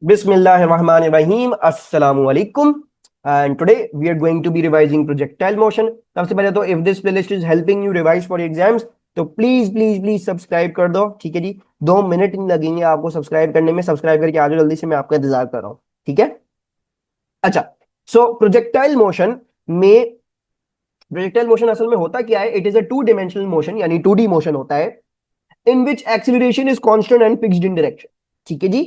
Bismillahirrahmanirrahim. Assalamu alaikum. And today we are going to be revising projectile motion. सबसे पहले तो if this playlist is helping you revise for exams, तो please subscribe कर दो। ठीक है जी, 2 मिनट नहीं लगेंगे आपको सब्सक्राइब करने में। सब्सक्राइब करके आ जाओ जल्दी से, मैं आपका इंतजार कर रहा हूँ। ठीक है। अच्छा, सो प्रोजेक्टाइल मोशन असल में होता क्या है? It is a two dimensional motion, यानी 2D मोशन होता है, in which acceleration is constant and fixed in direction. ठीक है जी।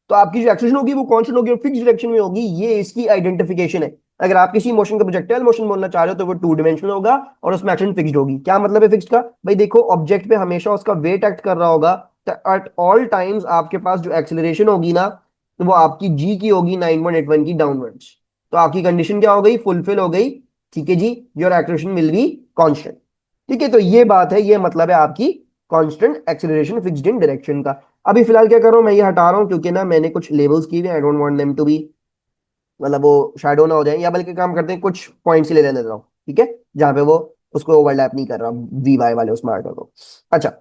तो आपकी जो एक्सिलरेशन होगी वो कांस्टेंट होगी और फिक्स डायरेक्शन में होगी। ये इसकी आइडेंटिफिकेशन है। अगर आप किसी मोशन का प्रोजेक्टाइल मोशन बोलना चाह रहे हो तो वो 2 डिमेंशनल होगा और उसमें एक्शन फिक्स्ड होगी। क्या मतलब है फिक्स्ड का? भाई देखो, ऑब्जेक्ट पे हमेशा उसका वेट एक्ट कर रहा होगा, तो एट ऑल टाइम्स आपके पास जो एक्सिलरेशन होगी ना, तो वो आपकी जी की होगी 9.81 की डाउनवर्ड्स। तो आपकी कंडीशन क्या हो गई? फुलफिल हो गई। ठीक है जी, your acceleration will be constant. ठीक है, तो ये बात है, ये मतलब है आपकी constant acceleration fixed in direction का। अभी फिलहाल क्या कर रहा हूं मैं, ये हटा रहा हूं क्योंकि ना मैंने कुछ लेबल्स किए हुए, I don't want them to be, मतलब वो शैडो ना हो जाए, या बल्कि काम करते हैं कुछ पॉइंट्स ही ले लेने देता हूं। ठीक है, जहां पे वो उसको ओवरलैप नहीं कर रहा वी वाई वाले उस आर्टर को। अच्छा,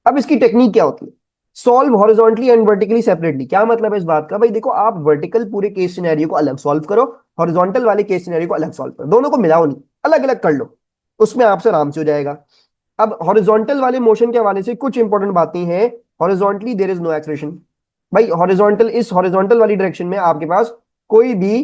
अब इसकी टेक्निक क्या होती है? Solve horizontally and vertically separately. क्या मतलब है इस बात का? भाई देखो, आप वर्टिकल पूरे केस सिनेरियो को अलग सॉल्व करो, हॉरिजॉन्टल वाले केस सिनेरियो को अलग सॉल्व करो, दोनों को मिलाओ नहीं, अलग अलग कर लो, उसमें आपसे आराम से हो जाएगा। अब हॉरिजॉन्टल वाले मोशन के हवाले से कुछ इंपॉर्टेंट बातें हैं। Horizontally there is no acceleration. भाई हॉरिजॉन्टल, इस हॉरिजॉन्टल वाली डायरेक्शन में आपके पास कोई भी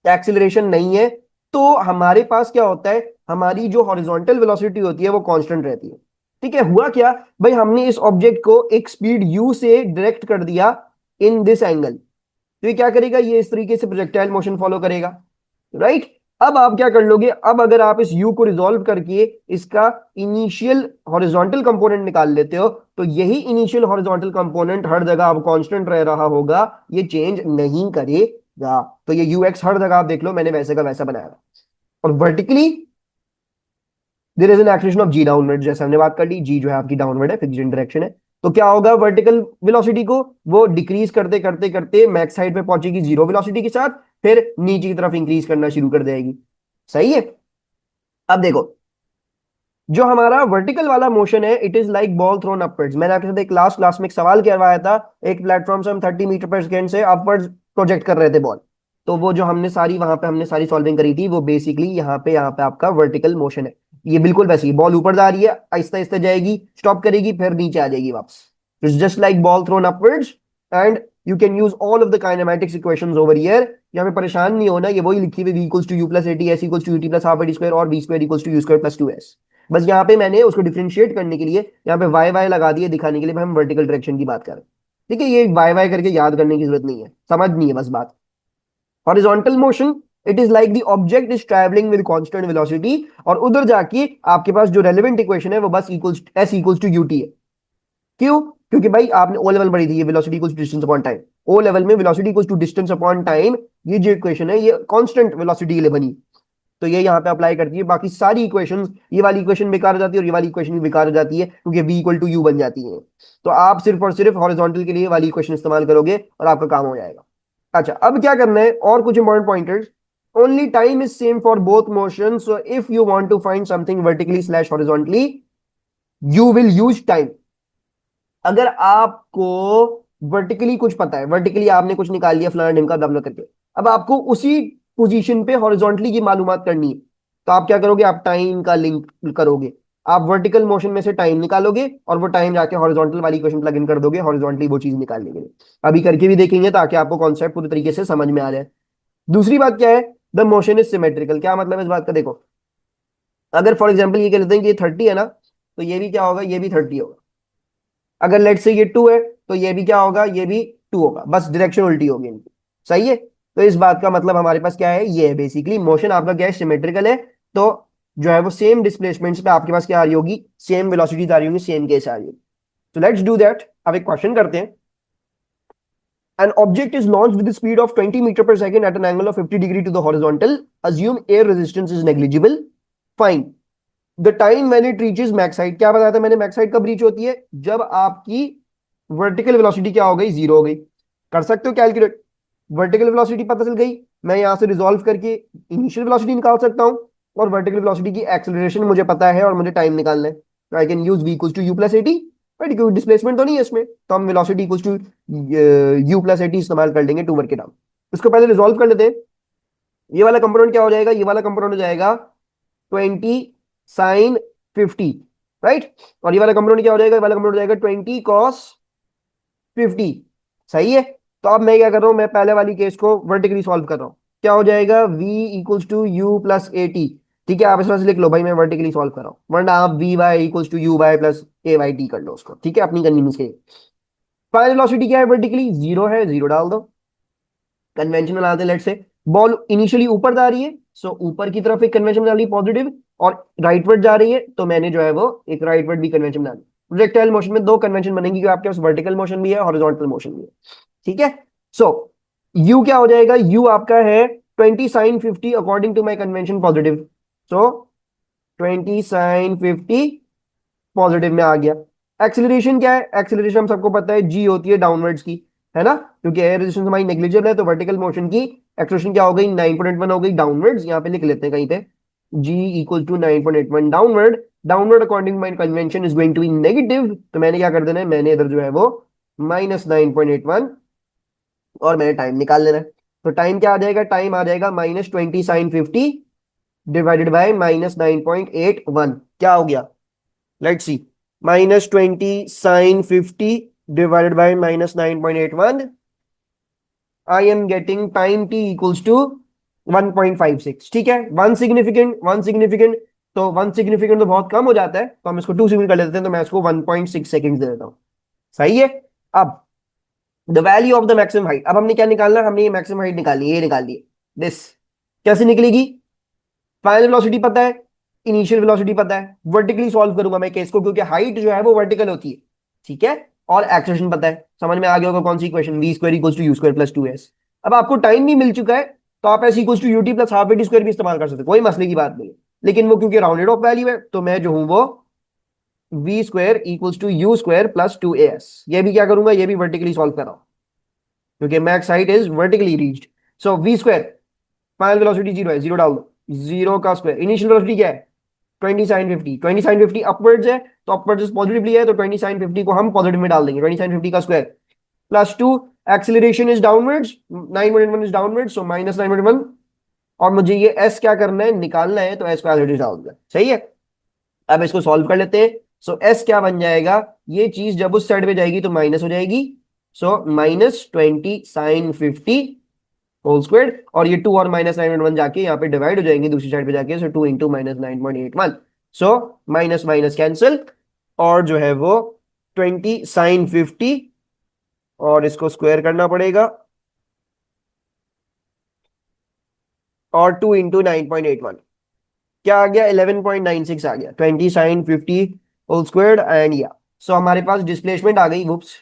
एक्सिलरेशन नहीं है। तो हमारे पास क्या होता है? हमारी जो हॉरिजॉन्टल वेलोसिटी होती है वो कांस्टेंट रहती है। ठीक है, हुआ क्या? भाई हमने इस ऑब्जेक्ट को एक स्पीड u से डायरेक्ट कर दिया इन दिस एंगल, तो ये क्या करेगा? ये इस तरीके से प्रोजेक्टाइल मोशन फॉलो करेगा, राइट? अब आप क्या कर लोगे? अब अगर आप इस u को रिजॉल्व करके इसका इनिशियल हॉरिजॉन्टल कंपोनेंट निकाल लेते हो, तो यही इनिशियल हॉरिजॉन्टल कंपोनेंट हर जगह अब कांस्टेंट रह रहा होगा, ये चेंज नहीं करेगा। तो ये ux हर जगह आप देख लो, मैंने वैसे का वैसा बनाया। और vertically there is an acceleration of g downward, जैसे हमने बात कर ली, जी जो है आपकी डाउनवर्ड है, फिक्स्ड इन डायरेक्शन है। तो क्या होगा? वर्टिकल वेलोसिटी को वो डिक्रीज करते करते करते मैक्स हाइट पे पहुंचेगी जीरो वेलोसिटी के साथ, फिर नीचे की तरफ इंक्रीज करना शुरू कर देगी। सही है। अब देखो, जो हमारा वर्टिकल वाला मोशन है, it is like ball throne upwards. मैंने आपके साथ एक लास्ट क्लास में एक सवाल करवाया था। एक प्लेटफॉर्म से हम 30 मीटर पर सेकेंड से अपवर्ड्स प्रोजेक्ट कर रहे थे बॉल। तो वो जो हमने सारी वहां पे हमने सारी सॉल्विंग करी थी, वो बेसिकली यहाँ पे आपका वर्टिकल मोशन है। ये बिल्कुल वैसे ही बॉल ऊपर जा रही है, आहिस्ता आहिस्ता जाएगी, स्टॉप करेगी, फिर नीचे आ जाएगी वापस। It's just like ball throne upwards. And you can use all of the kinematics equations over here. यहाँ पे परेशान नहीं होना, ये वही लिखी हुई v equals to u plus a t, s equals to u t plus half a t square और v square equals to u square plus 2s। बस यहाँ पे मैंने उसको डिफरेंशिएट करने के लिए यहाँ पे वाई वाई लगा दिए, दिखाने के लिए हम वर्टिकल डायरेक्शन की बात कर रहे हैं। ठीक है, ये वाई वाई करके याद करने की जरूरत नहीं है, समझनी है बस बात। Horizontal motion, it is like the object is travelling with constant velocity, और उधर जाके आपके पास जो रेलेवेंट इक्वेशन है वो बस equals s equals to u t है। क्यों? क्योंकि भाई आपने ओ लेवल पढ़ी थी, ये velocity equals to distance upon time. O level में velocity equals to distance upon time, ये जो इक्वेशन है ये कांस्टेंट वेलोसिटी के लिए बनी, तो ये यहाँ पे अप्लाई करती है। बाकी सारी इक्वेशंस, ये वाली इक्वेशन बेकार हो जाती है और ये वाली इक्वेशन भी बेकार हो जाती है, क्योंकि v इक्वल टू यू बन जाती है। तो आप सिर्फ और सिर्फ हॉरिजॉन्टल के लिए वाली इक्वेशन इस्तेमाल करोगे और आपका काम हो जाएगा। अच्छा, अब क्या करना है और कुछ important pointers. Only time is same for both motion, so if you want to find something vertically slash horizontally, you will use time. अगर आपको वर्टिकली कुछ पता है, वर्टिकली आपने कुछ निकाल लिया फलाना ढिमका ब्ला करके, अब आपको उसी पोजीशन पे हॉरिजॉन्टली की मालूमात करनी है, तो आप क्या करोगे? आप टाइम का लिंक करोगे। आप वर्टिकल मोशन में से टाइम निकालोगे और वो टाइम जाके हॉरिजॉन्टल वाली इक्वेशन प्लग इन कर दोगे, हॉरिजॉन्टली वो चीज निकालने के लिए। अभी करके भी देखेंगे ताकि आपको कॉन्सेप्ट पूरी तरीके से समझ में आ जाए। दूसरी बात क्या है? The motion is symmetrical. क्या मतलब है इस बात का? देखो, अगर फॉर एग्जाम्पल ये कह लेते हैं कि ये 30 है ना, तो ये भी क्या होगा? ये भी 30 होगा। अगर लेट से ये 2 है, तो ये भी क्या होगा? ये भी 2 होगा, बस डायरेक्शन उल्टी होगी इनकी। सही है। तो इस बात का मतलब हमारे पास क्या है? ये है बेसिकली मोशन आपका क्या है? सिमेट्रिकल है। तो जो है वो सेम डिस्प्लेसमेंट्स पे आपके पास क्या आ रही होगी? सेम वेलोसिटीज आ रही होगी, सेम केस आ रही होगी। तो लेट्स डू दैट। अब एक क्वेश्चन करते हैं। An object is launched with a speed of 20 meter per second at an angle of 50 degree to the horizontal. Assume air resistance is negligible. Find the time when it reaches max height. क्या बताया था मैंने? Max height कब reach होती है? जब आपकी vertical velocity क्या हो गई? जीरो हो गई। कर सकते हो कैलकुलेट। वर्टिकल वेलोसिटी पता चल गई, मैं यहां से रिजॉल्व करके इनिशियल वेलोसिटी निकाल सकता हूं, और वर्टिकल वेलोसिटी की एक्सेलरेशन मुझे पता है और मुझे टाइम निकालना है, तो I can use v equals to u plus a t. Right, क्योंकि डिस्प्लेसमेंट तो नहीं है इसमें, तो हम velocity equals to u plus a t इस्तेमाल कर लेंगे टू वर्क के नाम। इसको पहले रिजॉल्व कर लेते हैं। ये वाला कंपोनेंट क्या हो जाएगा, ये वाला कंपोनेंट हो जाएगा 20 sin 50, राइट। और ये वाला कंपोनेंट क्या हो जाएगा, ये वाला कंपोनेंट हो जाएगा 20 cos 50। सही है। तो अब मैं क्या कर रहा हूं, मैं पहले वाली केस को वर्टिकली सॉल्व कर रहा हूं। क्या हो जाएगा, v equals to u plus a t. ठीक है, आप इस तरह से लिख लो भाई, मैं वर्टिकली सॉल्व कर रहा हूं, वरना आप v y equals to u y plus a y t कर लो उसको, ठीक है, अपनी कन्वीनियंस के लिए। फाइनल वेलोसिटी क्या है वर्टिकली, जीरो है, जीरो डाल दो। कन्वेंशन बनाते हैं, लेट से बॉल इनिशियली ऊपर जा रही है, सो ऊपर की तरफ एक कन्वेंशन बना ली पॉजिटिव, और राइटवर्ड जा रही है, तो मैंने जो है वो एक राइटवर्ड भी कन्वेंशन बना ली। प्रोजेक्टाइल मोशन में दो कन्वेंशन बनेंगी, क्योंकि आपके पास वर्टिकल मोशन भी है, हॉरिजॉन्टल मोशन भी है। ठीक है। सो u क्या हो जाएगा, u आपका है 20 sin 50 according to my convention positive. So 20 sin 50 positive में आ गया। एक्सीलरेशन क्या है, एक्सीलरेशन हम सबको पता है g होती है डाउनवर्ड्स की, है ना, क्योंकि एयर रेजिस्टेंस हमारी नेग्लिजिबल है, तो वर्टिकल मोशन की एक्सेलरेशन क्या हो गई, 9.1 हो गई डाउनवर्ड्स। यहाँ पे लिख लेते हैं कहीं पे, g equal to 9.81 downward. Downward according my convention is going to be negative, तो मैंने क्या कर देना है, मैंने इधर जो है वो -9.81, और मैंने टाइम निकाल लेना है। तो टाइम क्या आ जाएगा, टाइम आ जाएगा -20 sin 50 डिवाइडेड बाय -9.81। क्या हो गया, let's see, -20 sin 50 divided by -9.81। I am getting time t equals to 1.56। ठीक है, वन सिग्निफिकेंट, वन सिग्निफिकेंट, तो वन सिग्निफिकेंट तो बहुत कम हो जाता है, तो हम इसको टू सिग्निफिकेंट कर लेते हैं, तो मैं इसको 1.6 सेकंड दे देता हूं। सही है। अब the value of the maximum height, अब हमने क्या निकालना है, हमने ये मैक्सिमम हाइट निकाली है, ये निकाल ली दिस। कैसे निकलेगी, फाइनल वेलोसिटी पता है, इनिशियल वेलोसिटी पता है, वर्टिकली सॉल्व करूंगा मैं केस को, क्योंकि हाइट जो है वो वर्टिकल होती है। ठीक है, और एक्सेलरेशन पता है, समझ में आ गया होगा कौन सी equation, v square equals to u square plus 2s। अब आपको टाइम भी मिल चुका है, तो आप s equals to u t plus half a t square भी इस्तेमाल कर सकते हैं, कोई मसले की बात नहीं है। लेकिन वो क्योंकि राउंडेड ऑफ वैल्यू है, तो मैं जो हूं वो v square equals to u square plus 2as, ये भी क्या करूंगा, ये भी वर्टिकली सॉल्व कर रहा हूं, क्योंकि max height is vertically reached. So v square, final velocity zero है, जीरो डाल दो, जीरो का स्क्वायर। इनिशियल वेलोसिटी क्या है, 20 sin 50, 20 sin 50 अपवर्ड्स है, तो अपवर्ड्स पॉजिटिवली है, तो 20 sin 50 को हम पॉजिटिव में डाल देंगे, 20 sin 50 का square plus 2। Acceleration is downwards, 9.1 is downwards, so -9.1। और मुझे ये s क्या करना है, निकालना है, तो s को एज इट इज डाल दिया। सही है। अब इसको सॉल्व कर लेते हैं। सो s क्या बन जाएगा, ये चीज जब उस साइड पे जाएगी तो माइनस हो जाएगी, सो -20 sin 50 होल स्क्वायर, और ये 2 और -9.1 जाके यहाँ पे डिवाइड हो जाएंगे दूसरी साइड पे जाके, सो 2 into -9.81। So minus minus cancel, और जो है वो 20 sin 50, और इसको स्क्वायर करना पड़ेगा, और 2 इंटू 9.81 क्या आ गया, 11.96 आ गया, 20 sin 50 होल स्क्वायर एंड या। सो हमारे पास डिस्प्लेसमेंट आ गई, वुप्स,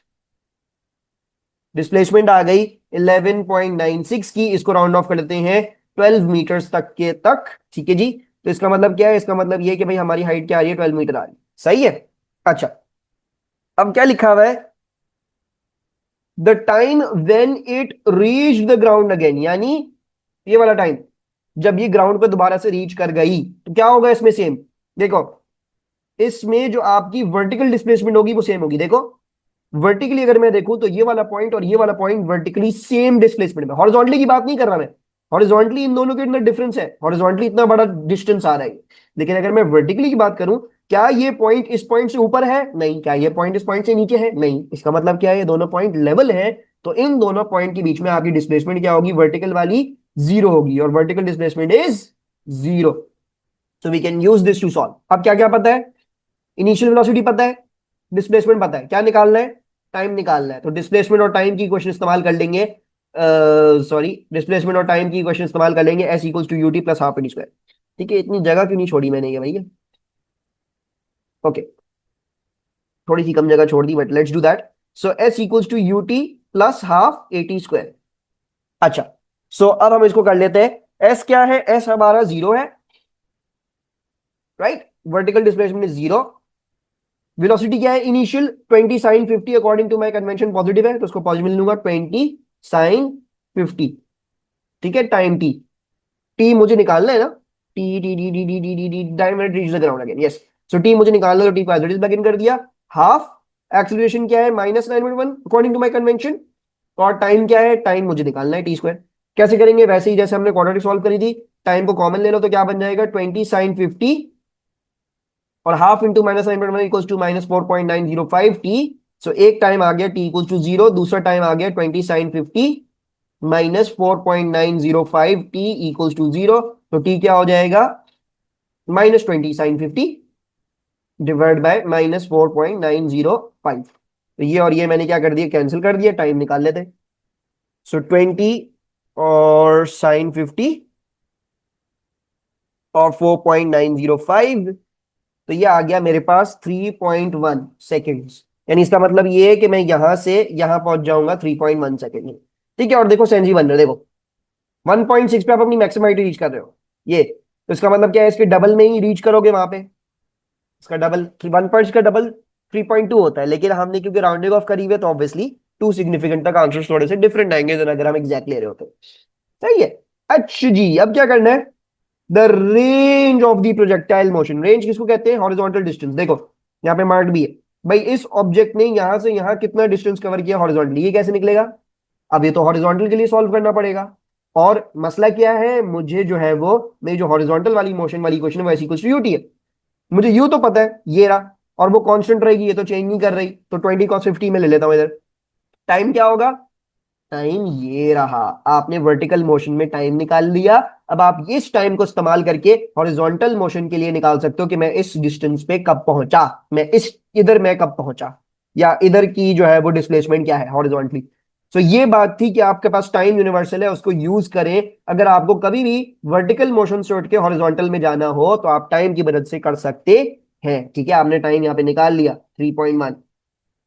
डिस्प्लेसमेंट आ गई 11.96 की। इसको राउंड ऑफ कर लेते हैं 12 मीटर्स तक के तक। ठीक है जी। तो इसका मतलब क्या है, इसका मतलब ये है कि भाई हमारी हाइट क्या आ रही है, 12 मीटर आ रही है। सही है। अच्छा, अब क्या लिखा हुआ है, the time when it reach the ground again, यानी ये वाला टाइम जब ये ग्राउंड पे दोबारा से रीच कर गई, तो क्या होगा इसमें सेम। देखो, इसमें जो आपकी वर्टिकल डिस्प्लेसमेंट होगी वो सेम होगी। देखो, वर्टिकली अगर मैं देखूं तो ये वाला पॉइंट और ये वाला पॉइंट वर्टिकली सेम डिस्प्लेसमेंट में, हॉरिजॉन्टली की बात नहीं कर रहा मैं, हॉरिजॉन्टली इन दोनों के अंदर डिफरेंस है, हॉरिजॉन्टली इतना बड़ा डिस्टेंस आ रहा है, लेकिन अगर मैं वर्टिकली की बात करूं, क्या ये पॉइंट इस पॉइंट से ऊपर है, नहीं, क्या ये पॉइंट इस पॉइंट से नीचे है, नहीं, इसका मतलब क्या है, ये दोनों पॉइंट लेवल है, तो इन दोनों पॉइंट के बीच में आपकी डिस्प्लेसमेंट क्या होगी, वर्टिकल वाली जीरो होगी, और vertical displacement is zero. So we can use this to solve. अब क्या क्या पता है, इनिशियल वेलोसिटी पता है, डिस्प्लेसमेंट पता है, क्या निकालना है, टाइम निकालना है, तो डिस्प्लेसमेंट और टाइम की क्वेश्चन इस्तेमाल कर लेंगे, सॉरी, डिस्प्लेसमेंट और टाइम की क्वेश्चन इस्तेमाल कर लेंगे, s equals to u t plus half a t square. ठीक है, इतनी जगह क्यों नहीं छोड़ी मैंने ये भैया, ओके, थोड़ी सी कम जगह छोड़ दी, but let's do that. So s equals to u t plus half a t square. अच्छा, सो अब हम इसको कर लेते हैं, एस क्या है, एस हमारा जीरो है, right, vertical displacement is zero. Velocity क्या है, initial 20 sin 50 according to my convention positive है, तो उसको पॉजिटिव लूंगा, 20 sin 50। ठीक है, टाइम टी, टी मुझे निकालना है ना, t t t t t t t t time reach the ground again, yes. So t मुझे निकालना है, तो टी को as it is back in कर दिया, हाफ एक्सीलरेशन क्या है -9.1 अकॉर्डिंग टू माई कन्वेंशन, और टाइम क्या है, टाइम मुझे निकालना है टी स्क्वायर। कैसे करेंगे, वैसे ही जैसे हमने क्वाड्रेटिक सॉल्व करी थी, टाइम को कॉमन ले लो तो क्या बन जाएगा 20 sin 50 और हाफ इंटू -9.1 इक्वल्स टू -4.905 टी। सो एक टाइम आ गया टी इक्वल्स टू 0, दूसरा टाइम आ गया 20 sin 50 -4.905 टी इक्वल्स टू 0। तो टी क्या हो जाएगा -20 sin 50 डिवाइड बाय -4.905। तो ये और ये मैंने क्या कर दिया, कैंसिल कर दिया, टाइम निकाल लेते। सो 20 और sin 50 और 4.905, तो ये आ गया मेरे पास 3.1 सेकेंड्स। यानी इसका मतलब ये है कि मैं यहां से यहां पहुंच जाऊंगा 3.1 सेकेंड में। ठीक है, और देखो सेंजी बन रहा है, देखो 1.6 पे आप अपनी मैक्सिमम हाइट रीच कर रहे हो, ये तो इसका मतलब क्या है, इसके डबल में ही रीच करोगे वहां पे। इसका डबल 1 का डबल 3.2 होता है, लेकिन हमने क्योंकि राउंडिंग ऑफ करी हुई है तो ऑब्वियसली टू सिग्निफिकेंट तक आंसर थोड़े से डिफरेंट आएंगे देन अगर हम एग्जैक्ट ले रहे होते। सही है। अच्छा जी, अब क्या करना है, the range of the projectile motion. Range किसको कहते हैं, हॉरिजॉन्टल डिस्टेंस। देखो यहाँ पे मार्क भी है भाई, इस ऑब्जेक्ट ने यहां से यहां कितना डिस्टेंस कवर किया हॉरिजॉन्टली, ये कैसे निकलेगा। अब ये तो हॉरिजॉन्टल के लिए सॉल्व करना पड़ेगा, और मसला क्या है, मुझे जो है वो मेरी जो हॉरिजॉन्टल वाली मोशन वाली क्वेश्चन है वो ऐसी कुछ यूटी है। मुझे यू तो पता है ये रहा, और वो कांस्टेंट रहेगी, ये तो चेंज नहीं कर रही, तो 20 cos 50 में ले लेता हूं इधर। टाइम क्या होगा, टाइम ये रहा, आपने वर्टिकल मोशन में टाइम निकाल लिया। अब आप इस टाइम को इस्तेमाल करके हॉरिजॉन्टल मोशन के लिए निकाल सकते हो कि मैं इस डिस्टेंस पे कब पहुंचा, मैं इस इधर मैं कब पहुंचा, या इधर की जो है वो डिस्प्लेसमेंट क्या है हॉरिजॉन्टली। तो ये बात थी कि आपके पास टाइम यूनिवर्सल है, उसको यूज करें। अगर आपको कभी भी वर्टिकल मोशन से उठ के हॉरिजॉन्टल में जाना हो तो आप टाइम की मदद से कर सकते हैं। ठीक है, आपने टाइम यहाँ पे निकाल लिया 3.1,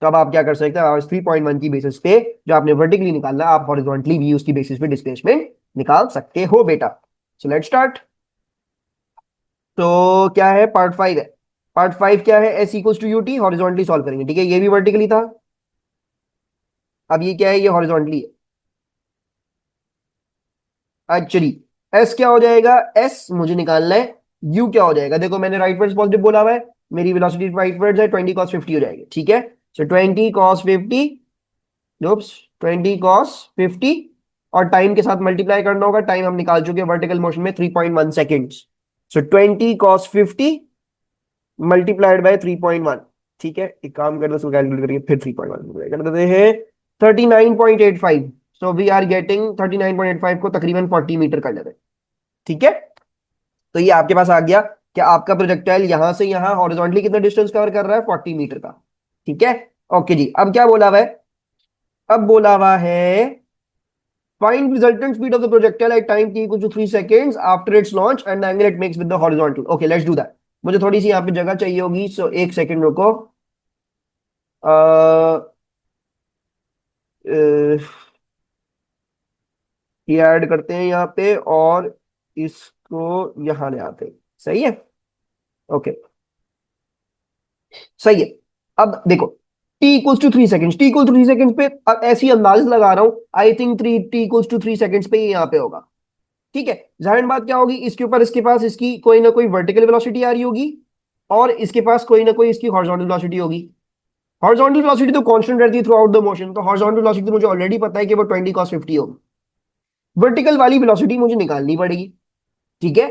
तो अब आप क्या कर सकते हैं, आप 3.1 की बेसिस पे जो आपने वर्टिकली निकालना आप हॉरिजॉन्टली भी उसकी बेसिस पे डिस्प्लेसमेंट निकाल सकते हो बेटा। So let's start. तो क्या है, पार्ट 5 है। पार्ट 5 क्या है, s equals to u t, horizontally solve करेंगे। ठीक है, ये भी वर्टिकली था, अब ये क्या है, ये हॉरिजॉन्टली है। एक्चुअली एस क्या हो जाएगा, एस मुझे निकालना है, यू क्या हो जाएगा। देखो मैंने राइट वर्ड्स पॉजिटिव बोला हुआ है, मेरी वेलोसिटी राइट वर्ड्स है, 20 cos 50 हो जाएगी। ठीक है, सो 20 cos 50, oops 20 cos 50, और टाइम के साथ मल्टीप्लाई करना होगा। टाइम हम निकाल चुके हैं वर्टिकल मोशन में 3.1 seconds. So 20 cos 50 multiplied by 3.1। ठीक है, एक काम कर दो, उसको कैलकुलेट करिए, फिर 3.1 कर देते हैं 39.85। सो वी आर गेटिंग 39.85 को तकरीबन 40 मीटर कर लेते हैं। ठीक है, तो ये आपके पास आ गया कि आपका प्रोजेक्टाइल यहां से यहां हॉरिजॉन्टली कितना डिस्टेंस कवर कर रहा है, 40 मीटर का। ठीक है, ओके जी, अब क्या बोला हुआ है, अब बोला हुआ है find resultant speed of the projectile at time t equal to 3 seconds after its launch and the angle it makes with the horizontal. Okay, let's do that. मुझे थोड़ी सी यहाँ पे जगह चाहिए होगी, सो एक सेकंड रुको। ये ऐड करते हैं यहाँ पे, और इसको यहाँ ले आते हैं। सही है, ओके सही है। अब देखो t equals to 3 second, t equal to 3 second पे ऐसी अंदाज लगा रहा हूं, I think t equals to 3 second पे यहाँ पे होगा। ठीक है, जाहिर बात क्या होगी, इसके ऊपर इसके पास इसकी कोई ना कोई वर्टिकल वेलोसिटी आ रही होगी, और इसके पास कोई ना कोई इसकी हॉरिजॉन्टल वेलोसिटी होगी। हॉरिजॉन्टल वेलोसिटी तो कांस्टेंट रहती है थ्रू आउट द मोशन, तो हॉरिजॉन्टल वेलोसिटी मुझे ऑलरेडी पता है कि वो 20 cos 50 होगी। वर्टिकल वाली वेलोसिटी मुझे निकालनी पड़ेगी। ठीक है,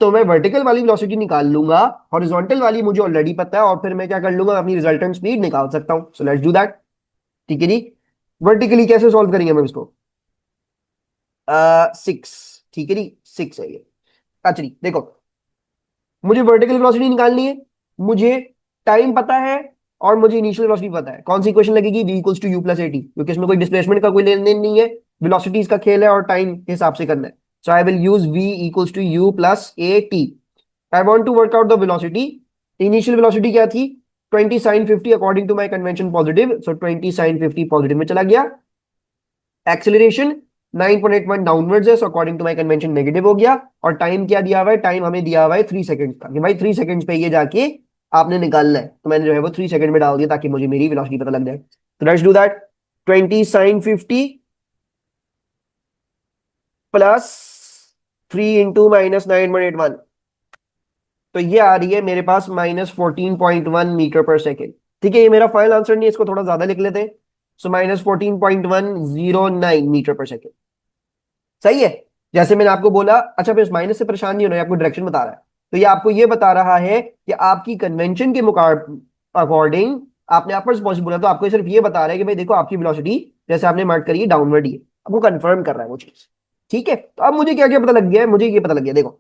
तो मैं वर्टिकल वाली वेलोसिटी निकाल लूंगा, हॉरिजॉन्टल वाली मुझे ऑलरेडी पता है, और फिर मैं क्या कर लूंगा, अपनी रिजल्टेंट स्पीड निकाल सकता हूं। So let's do that. ठीक है जी, वर्टिकली कैसे सॉल्व करेंगे हम इसको, 6। ठीक है जी, 6 है ये। अच्छा जी देखो, मुझे वर्टिकल वेलोसिटी निकालनी है, मुझे टाइम पता है, और मुझे इनिशियल वेलोसिटी पता है। कौन सी इक्वेशन लगेगी, v equals to u plus a t, क्योंकि इसमें कोई डिस्प्लेसमेंट का कोई लेन देन नहीं है, वेलोसिटीज का खेल है और टाइम के हिसाब से करना है। So I will use v equals to u plus a t. I want to work out the velocity. Initial velocity क्या थी, 20 sin 50 according to my convention positive, so 20 sin 50 positive में चला गया। एक्सेलरेशन 9.81 डाउनवर्ड्स है, so according to my convention negative हो गया। और time क्या दिया हुआ है, टाइम हमें दिया हुआ है 3 सेकंड का, कि भाई 3 सेकंड पे ये जाके आपने निकालना है, तो मैंने जो है वो 3 सेकंड में डाल दिया ताकि मुझे मेरी वेलोसिटी पता लग जाए। तो let's do that. 20 sin 50 plus 3 into -9.81, तो ये आ रही है मेरे पास -14.1 मीटर पर सेकेंड। ठीक है, ये मेरा फाइनल आंसर नहीं है, इसको थोड़ा ज्यादा लिख लेते हैं। सो -14.109 मीटर पर सेकेंड। सही है। जैसे मैंने आपको बोला, अच्छा फिर इस माइनस से परेशान नहीं होना, ये आपको डायरेक्शन बता रहा है। तो ये आपको ये बता रहा है कि आपकी कन्वेंशन के अकॉर्डिंग आपने अपवर्ड्स पॉसिबल है, तो आपको सिर्फ ये बता रहा है कि भाई देखो आपकी वेलोसिटी जैसे आपने मार्क करी है डाउनवर्ड ही है, आपको कंफर्म कर रहा है वो चीज। ठीक है, तो अब मुझे क्या क्या पता लग गया है, मुझे ये पता लग गया, देखो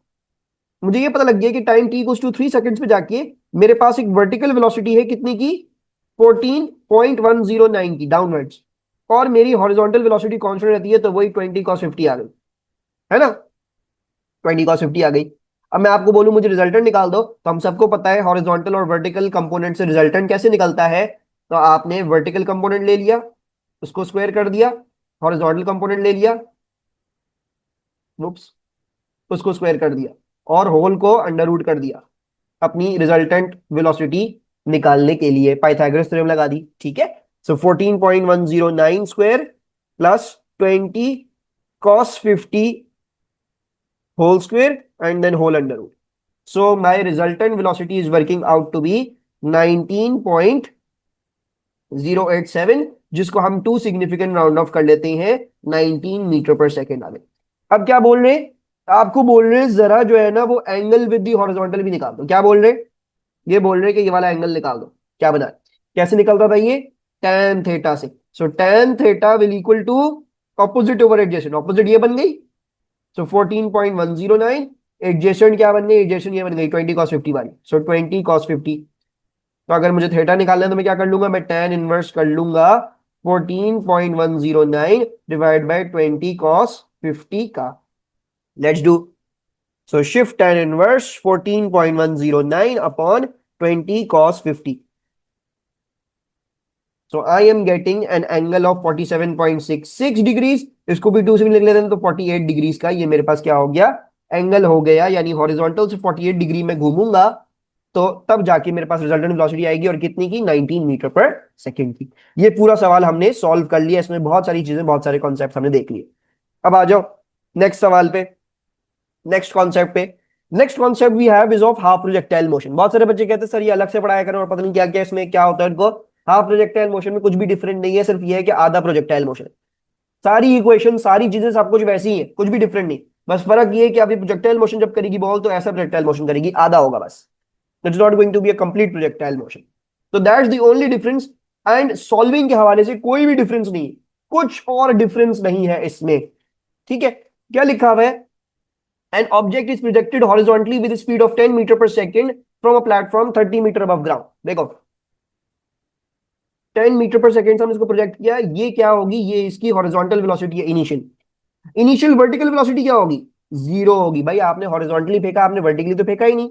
मुझे ये पता लग गया कि time t equals to 3 seconds पे जाके मेरे पास एक वर्टिकल वेलोसिटी है कितनी की, 14.109 की डाउनवर्ड्स, और मेरी हॉरिजॉन्टल वेलोसिटी कांस्टेंट रहती है, तो वही 20 cos 50 आ गई, है ना, 20 cos 50 आ गई। अब मैं आपको बोलूं मुझे रिजल्टेंट निकाल दो, तो हम सबको पता है हॉरिजॉन्टल और वर्टिकल कंपोनेंट से रिजल्टेंट कैसे निकलता है। तो आपने वर्टिकल कंपोनेंट ले लिया, उसको स्क्वायर कर दिया, हॉरिजॉन्टल कंपोनेंट ले लिया, उप्स, उसको स्क्वायर कर दिया, और होल को अंडर रूट कर दिया अपनी रिजल्टेंट वेलोसिटी निकालने के लिए, पाइथागोरस थ्योरम लगा दी। ठीक है, सो 14.109 square plus 20 cos 50 whole square and then whole under root. So my resultant velocity is working out to be 19.087, जिसको हम 2 सिग्निफिकेंट राउंड ऑफ कर लेते हैं 19 मीटर पर सेकेंड आगे। अब क्या बोल रहे हैं, आपको बोल रहे हैं जरा जो है ना वो एंगल विद दी हॉरिजॉन्टल भी निकाल दो। क्या बोल रहे हैं, ये बोल रहे हैं कि ये वाला एंगल निकाल दो। क्या बना, कैसे निकलता था ये, tan थीटा से। So tan theta will equal to opposite over adjacent, opposite ये बन गई, सो 14.109, एडजेसेंट क्या बन गई, एडजेसेंट ये बन गई 20 cos 50 वाली, सो 20 cos 50। तो अगर मुझे थीटा निकालना है तो मैं क्या कर लूंगा, मैं tan इनवर्स कर लूंगा 14.109 डिवाइड बाय 20 cos 50 का। Let's do, so shift tan inverse 14.109 upon 20 cos 50। So I am getting an angle of 47.66 degrees, इसको भी 2 से लिख लेते हैं तो 48 डिग्रीज का ये मेरे पास क्या हो गया, एंगल हो गया। यानी हॉरिजॉन्टल से 48 डिग्री में घूमूंगा तो तब जाके मेरे पास रिजल्टेंट वेलोसिटी आएगी, और कितनी की, 19 मीटर पर सेकेंड की। ये पूरा सवाल हमने सॉल्व कर लिया, इसमें बहुत सारी चीजें, बहुत सारे कॉन्सेप्ट हमने देख लिए। अब आ जाओ नेक्स्ट सवाल पे, नेक्स्ट कॉन्सेप्ट पे। Next concept we have is of half projectile motion. बहुत सारे बच्चे कहते हैं सर ये अलग से पढ़ाया करें, और पता नहीं क्या क्या इसमें क्या होता है इनको। हाफ प्रोजेक्टाइल मोशन में कुछ भी डिफरेंट नहीं है, सिर्फ ये है कि आधा प्रोजेक्टाइल मोशन। सारी इक्वेशन सारी चीजें सब कुछ वैसी ही है, कुछ भी डिफरेंट नहीं। बस फर्क ये है कि अभी प्रोजेक्टाइल मोशन जब करेगी बॉल तो ऐसा प्रोजेक्टाइल मोशन करेगी, आधा होगा बस। It's not going to be a complete projectile motion. तो that's the only difference. And solving के हवाले से कोई भी डिफरेंस नहीं है, कुछ और डिफरेंस नहीं है इसमें। ठीक है, क्या लिखा हुआ है, an object is projected horizontally with a speed of 10 meter per second from a platform 30 meter above ground। देखो 10 मीटर पर सेकेंड से हमने इसको प्रोजेक्ट किया, ये क्या होगी, ये इसकी हॉरिजॉन्टल वेलोसिटी है इनिशियल। इनिशियल वर्टिकल वेलोसिटी क्या होगी, जीरो होगी। भाई आपने हॉरिजॉन्टली फेंका, आपने वर्टिकली तो फेंका ही नहीं,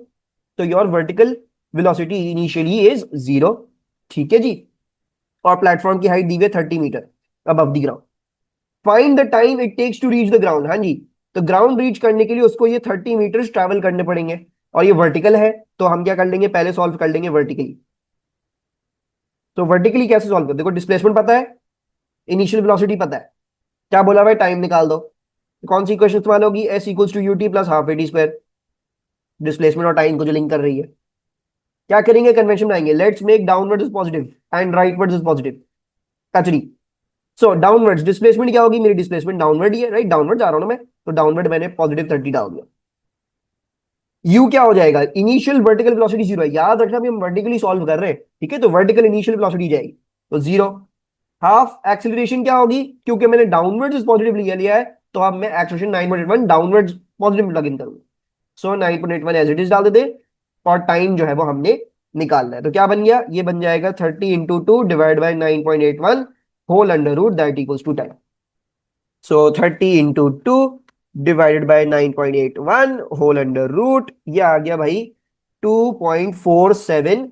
तो your vertical velocity initially is zero. ठीक है जी, और प्लेटफॉर्म की हाइट दी हुई है 30 meter above the ground. Find the time it takes to reach the ground. हाँ जी, तो ग्राउंड रीच करने के लिए उसको ये 30 मीटर ट्रैवल करने पड़ेंगे, और ये वर्टिकल है, तो हम क्या कर लेंगे, पहले सॉल्व कर लेंगे वर्टिकली। तो वर्टिकली कैसे सॉल्व कर, देखो डिस्प्लेसमेंट पता है, इनिशियल वेलोसिटी पता है, क्या बोला भाई, टाइम निकाल दो। कौन सी इक्वेशन इस्तेमाल होगी, s equals to u t plus half a t square, displacement और टाइम को जो लिंक कर रही है। क्या करेंगे, कन्वेंशन बनाएंगे, let's make downward is positive and rightward is positive. कचरी। सो डाउनवर्ड्स डिस्प्लेसमेंट क्या होगी, मेरी डिस्प्लेसमेंट डाउनवर्ड ही है, राइट, डाउनवर्ड जा रहा हूं ना मैं, तो डाउनवर्ड मैंने +30 डाल दिया। यू क्या हो जाएगा, इनिशियल वर्टिकल वेलोसिटी जीरो है, याद रखना भी हम वर्टिकली सॉल्व कर रहे हैं। ठीक है, तो वर्टिकल इनिशियल वेलोसिटी जाएगी तो जीरो। हाफ एक्सीलरेशन क्या होगी, क्योंकि मैंने डाउनवर्ड पॉजिटिव लिया है, तो अब मैं acceleration 9.81 downward positive plug in करूंगा। सो 9.81 एज इट इज डाल देते, और टाइम जो है वो हमने निकालना है। तो क्या बन गया, ये बन जाएगा 30 into 2 divide by 9.81 whole under root that equals to time. So 30 into 2 divided by 9.81 whole under root, ये आ गया भाई 2.47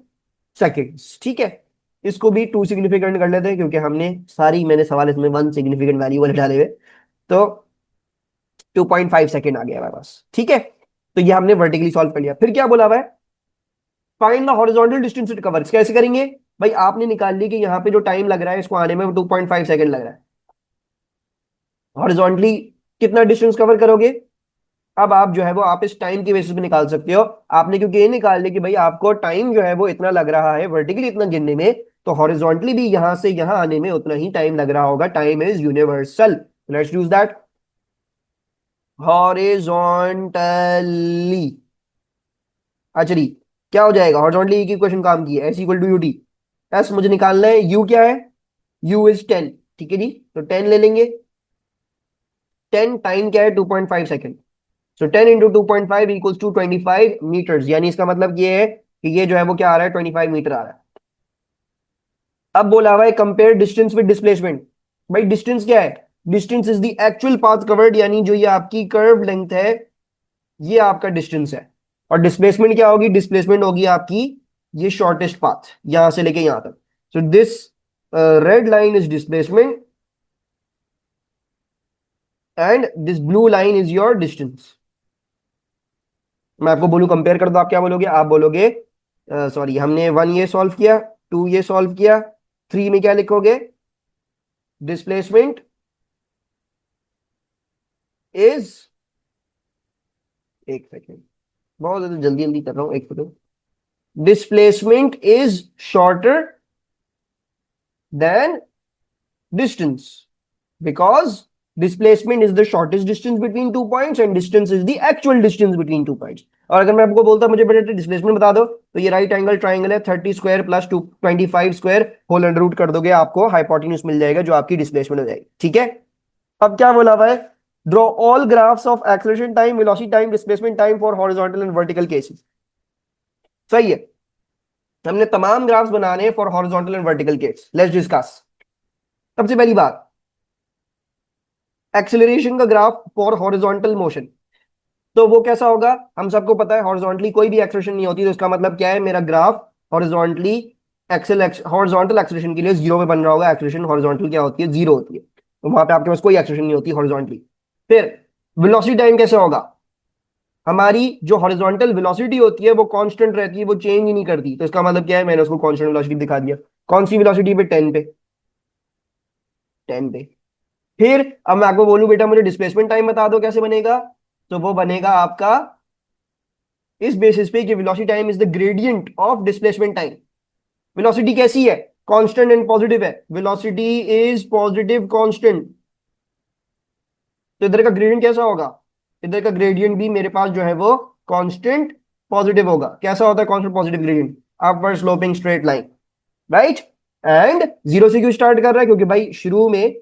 सेकेंड्स। ठीक है, इसको भी 2 सिग्निफिकेंट कर लेते हैं, क्योंकि हमने सारी, मैंने सवाल इसमें 1 सिग्निफिकेंट वैल्यू वाले डाले हुए, तो 2.5 सेकेंड आ गया हमारे पास। ठीक है, तो ये हमने वर्टिकली सॉल्व कर लिया। फिर क्या बोला हुआ है, find the horizontal distance it covers. कैसे करेंगे भाई, आपने निकाल ली कि यहाँ पे जो टाइम लग रहा है इसको आने में 2.5 सेकेंड लग रहा है, हॉरिजॉन्टली कितना डिस्टेंस कवर करोगे। अब आप जो है वो आप इस टाइम की बेसिस पे निकाल सकते हो। आपने क्योंकि ये निकाल लिया कि भाई आपको टाइम जो है वो इतना लग रहा है वर्टिकली इतना गिनने में, तो हॉरिजॉन्टली भी यहां से यहां आने में उतना ही टाइम लग रहा होगा. Time is universal. Let's use that. Horizontally. अच्छा जी, क्या हो जाएगा? हॉरिजॉन्टली की क्वेश्चन काम की है. S equal to u t. S मुझे निकालना है. यू क्या है? U is 10. ठीक है जी, तो 10 ले लेंगे. 10 टाइम क्या है? 2.5 second. So 10 into 2.5 equals to 25 meters. यानी इसका मतलब ये है कि ये जो है वो क्या आ रहा है? 25 मीटर आ रहा है. अब बोला हुआ है कंपेयर डिस्टेंस विद डिस्प्लेसमेंट. भाई डिस्टेंस क्या है? Distance is the actual path covered, यानी जो ये आपकी कर्व लेंथ है ये आपका डिस्टेंस है. और डिस्प्लेसमेंट क्या होगी? डिस्प्लेसमेंट होगी आपकी ये शॉर्टेस्ट पाथ यहां से लेके यहां तक. So this red line is displacement and this blue line is your distance. मैं आपको बोलूं कंपेयर कर दो, आप क्या बोलोगे? आप बोलोगे सॉरी, हमने 1 ये सॉल्व किया, 2 ये सॉल्व किया, 3 में क्या लिखोगे? डिस्प्लेसमेंट इज, एक सेकेंड, बहुत ज्यादा जल्दी जल्दी कर रहा हूं, एक second. Displacement is shorter than distance because displacement is the shortest distance between 2 points and distance is the actual distance between 2 points. और अगर मैं आपको बोलता मुझे बेटा डिस्प्लेसमेंट बता दो, तो ये राइट एंगल ट्राइंगल है. 30 square plus 25 square whole under root कर दोगे, आपको हाइपोटेन्यूज मिल जाएगा जो आपकी डिस्प्लेसमेंट हो जाएगी. ठीक है. अब क्या बोला हुआ है? Draw all graphs of acceleration time, velocity time, displacement time for horizontal and vertical cases. सही है, हमने तमाम ग्राफ्स बनाने हैं for horizontal and vertical case. Let's discuss. सबसे पहली बात, एक्सेलरेशन का ग्राफ फॉर हॉरिजॉन्टल मोशन. तो वो कैसा होगा? हम सबको पता है हॉरिजॉन्टली कोई भी एक्सेलरेशन नहीं होती, तो इसका मतलब क्या है? मेरा ग्राफ हॉरिजॉन्टली हॉरिजॉन्टल एक्सेलरेशन के लिए जीरो पे बन रहा होगा. एक्सेलरेशन हॉरिजॉन्टल क्या होती है? जीरो होती है. तो वहां पे आपके पास कोई एक्सेलरेशन नहीं होती हॉरिजॉन्टली. फिर वेलोसिटी टाइम कैसे होगा? हमारी जो हॉरिजॉन्टल वेलोसिटी होती है वो कांस्टेंट रहती है, वो चेंज ही नहीं करती. तो इसका मतलब क्या है? मैंने उसको कांस्टेंट वेलोसिटी दिखा दिया. कौन सी वेलोसिटी पे? 10 पे. 10 पे. फिर अब मैं आपको बोलूं बेटा मुझे डिस्प्लेसमेंट टाइम बता दो, कैसे बनेगा? तो वो बनेगा आपका इस बेसिस पे कि velocity time is the gradient of displacement time. Velocity कैसी है? कांस्टेंट एंड पॉजिटिव है. Velocity is positive constant. तो इधर का ग्रेडियंट कैसा होगा? इधर का ग्रेडियंट भी मेरे पास जो है वो कांस्टेंट पॉजिटिव होगा. कैसा होता है constant positive gradient? Upward sloping straight line. Right. And zero से क्यों स्टार्ट कर रहा है? क्योंकि भाई शुरू में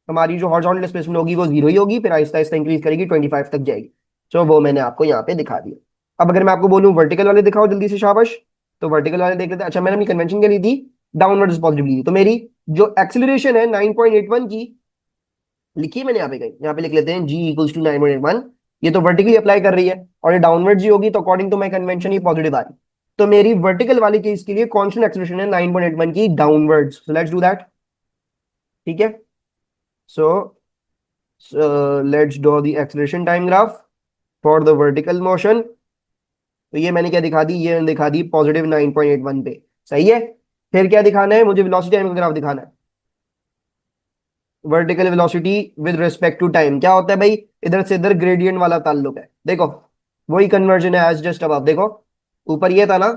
हमारी जो हॉरिजॉन्टल डिस्प्लेसमेंट होगी वो जीरो ही होगी, फिर आहिस्ता आहिस्ता इंक्रीज करेगी, 25 तक जाएगी. सो वो मैंने आपको यहाँ पे दिखा दिया. अब अगर मैं आपको बोलूं वर्टिकल वाले दिखाओ जल्दी से, शाबाश. तो वर्टिकल वाले देख लेते हैं. अच्छा, मैंने अपनी कन्वेंशन क्या ली थी? डाउनवर्ड पॉजिटिव ली थी. तो मेरी जो एक्सिलरेशन है 9.81 की लिखी है मैंने यहाँ पे, कहीं यहाँ पे लिख लेते हैं, जी इक्वल्स टू 9.81. ये तो वर्टिकली अप्लाई कर रही है और ये डाउनवर्ड जी होगी, तो अकॉर्डिंग टू माई कन्वेंशन ये पॉजिटिव आ रही. तो मेरी वर्टिकल वाली केस के लिए कांस्टेंट एक्सिलरेशन है 9.81 की downward. So let's do that. ठीक है. सो let's draw the acceleration time graph for the vertical motion. तो ये मैंने क्या दिखा दी? ये मैंने दिखा दी पॉजिटिव 9.81 पे. सही है. फिर क्या दिखाना है? मुझे वेलोसिटी टाइम का ग्राफ दिखाना है. Vertical velocity with respect to time क्या होता है भाई? इधर से इधर ग्रेडियंट वाला ताल्लुक है. देखो वही कन्वर्जन है एज जस्ट अब. देखो ऊपर ये था ना,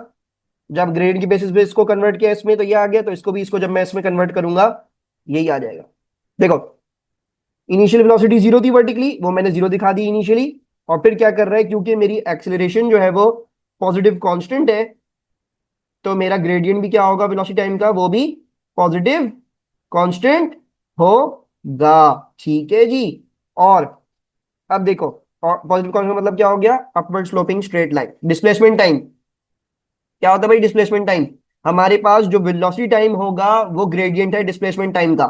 जब ग्रेड की बेसिस पे इसको कन्वर्ट किया इसमें तो ये आ गया, तो इसको भी, इसको जब मैं इसमें कन्वर्ट करूंगा यही आ जाएगा. देखो इनिशियल वेलोसिटी जीरो थी वर्टिकली, वो मैंने जीरो दिखा दी इनिशियली. और फिर क्या कर रहा है? क्योंकि मेरी एक्सेलरेशन जो है वो पॉजिटिव कांस्टेंट है, तो मेरा ग्रेडियंट भी क्या होगा वेलोसिटी टाइम का? वो भी पॉजिटिव कांस्टेंट होगा. ठीक है जी. और अब देखो, पॉजिटिव कांस्टेंट मतलब क्या हो गया? Upward sloping straight line. Displacement time क्या होता है भाई? डिस्प्लेसमेंट टाइम हमारे पास जो वेलोसिटी टाइम होगा वो ग्रेडियंट है डिस्प्लेसमेंट टाइम का.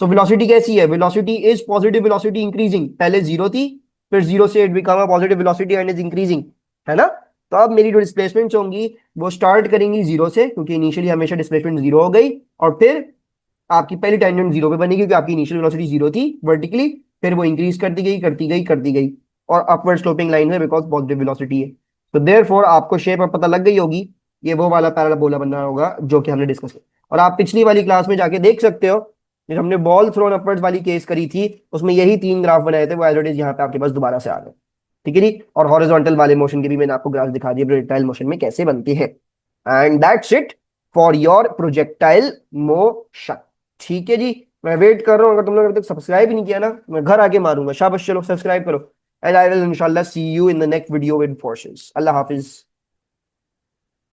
सो वेलोसिटी कैसी है? Velocity is positive velocity increasing. पहले जीरो थी, फिर जीरो से it become a positive velocity and is increasing, है ना? तो अब मेरी जो डिस्प्लेसमेंट होंगी वो स्टार्ट करेंगी जीरो से, क्योंकि इनिशियली हमेशा डिस्प्लेसमेंट जीरो हो गई. और फिर आपकी पहली टेंजेंट जीरो पे बनेगी, क्योंकि आपकी इनिशियल वेलोसिटी जीरो थी वर्टिकली, फिर वो इंक्रीज करती गई करती गई करती गई, और अपवर्ड स्लोपिंग लाइन है बिकॉज पॉजिटिव वेलोसिटी है. तो देयरफॉर आपको शेप अब पता लग गई होगी. ये वो वाला पैराबोला बनना होगा जो कि हमने डिस्कस किया. और आप पिछली वाली क्लास में जाके देख सकते हो, जब हमने बॉल थ्रोन अपवर्ड्स वाली केस करी थी उसमें यही 3 ग्राफ बनाए थे, वो एज इट इज यहाँ पे आपके पास दोबारा से आ गए. ठीक है जी. और हॉरिजॉन्टल वाले मोशन के भी मैंने आपको ग्राफ दिखा दिए प्रोजेक्टाइल मोशन में कैसे बनती है. And that's it. For your projectile motion. ठीक है जी, मैं वेट कर रहा हूं। अगर तुम लोग अभी तक सब्सक्राइब ही नहीं किया ना, मैं घर आके मारूंगा। शाबाश, चलो सब्सक्राइब करो। एंड आई विल इंशाल्लाह see you in the next video with forces. अल्लाह हाफिज।